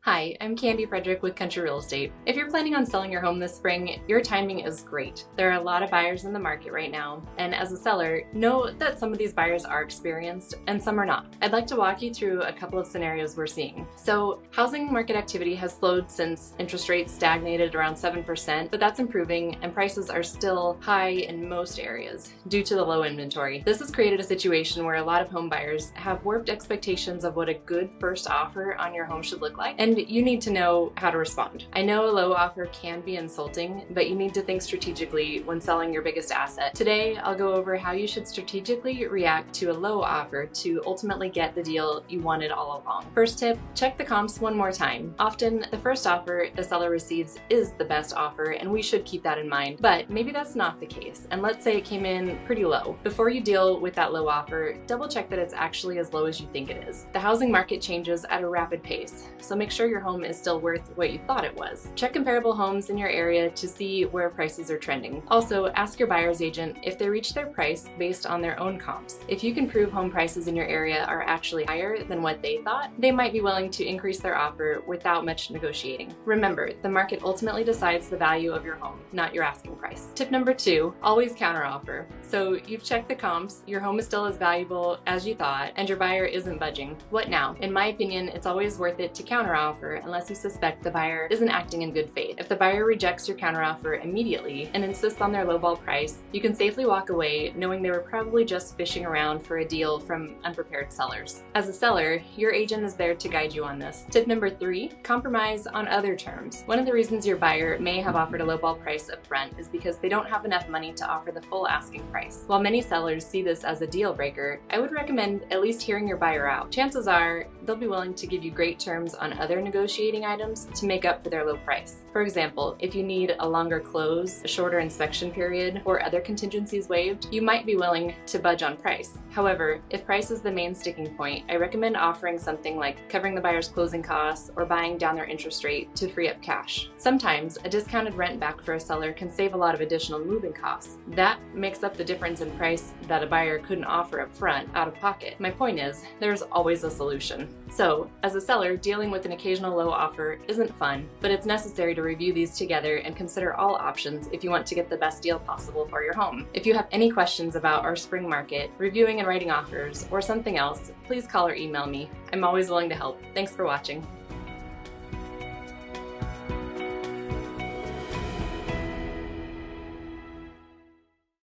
Hi, I'm Kandie Frederick with Country Real Estate. If you're planning on selling your home this spring, your timing is great. There are a lot of buyers in the market right now, and as a seller, know that some of these buyers are experienced and some are not. I'd like to walk you through a couple of scenarios we're seeing. So, housing market activity has slowed since interest rates stagnated around 7%, but that's improving and prices are still high in most areas due to the low inventory. This has created a situation where a lot of home buyers have warped expectations of what a good first offer on your home should look like, and you need to know how to respond. I know a low offer can be insulting, but you need to think strategically when selling your biggest asset. Today, I'll go over how you should strategically react to a low offer to ultimately get the deal you wanted all along. First tip, check the comps one more time. Often, the first offer the seller receives is the best offer, and we should keep that in mind. But maybe that's not the case, and let's say it came in pretty low. Before you deal with that low offer, double check that it's actually as low as you think it is. The housing market changes at a rapid pace, so make sure your home is still worth what you thought it was. Check comparable homes in your area to see where prices are trending. Also, ask your buyer's agent if they reached their price based on their own comps. If you can prove home prices in your area are actually higher than what they thought, they might be willing to increase their offer without much negotiating. Remember, the market ultimately decides the value of your home, not your asking price. Tip number 2, always counteroffer. So you've checked the comps, your home is still as valuable as you thought, and your buyer isn't budging. What now? In my opinion, it's always worth it to counteroffer unless you suspect the buyer isn't acting in good faith. If the buyer rejects your counteroffer immediately and insists on their lowball price, you can safely walk away knowing they were probably just fishing around for a deal from unprepared sellers. As a seller, your agent is there to guide you on this. Tip number 3, compromise on other terms. One of the reasons your buyer may have offered a lowball price up front is because they don't have enough money to offer the full asking price. While many sellers see this as a deal breaker, I would recommend at least hearing your buyer out. Chances are they'll be willing to give you great terms on other negotiating items to make up for their low price. For example, if you need a longer close, a shorter inspection period, or other contingencies waived, you might be willing to budge on price. However, if price is the main sticking point, I recommend offering something like covering the buyer's closing costs or buying down their interest rate to free up cash. Sometimes, a discounted rent back for a seller can save a lot of additional moving costs. That makes up the difference in price that a buyer couldn't offer up front out of pocket. My point is, there's always a solution. So, as a seller, dealing with an occasional low offer isn't fun, but it's necessary to review these together and consider all options if you want to get the best deal possible for your home. If you have any questions about our spring market, reviewing and writing offers, or something else, please call or email me. I'm always willing to help. Thanks for watching.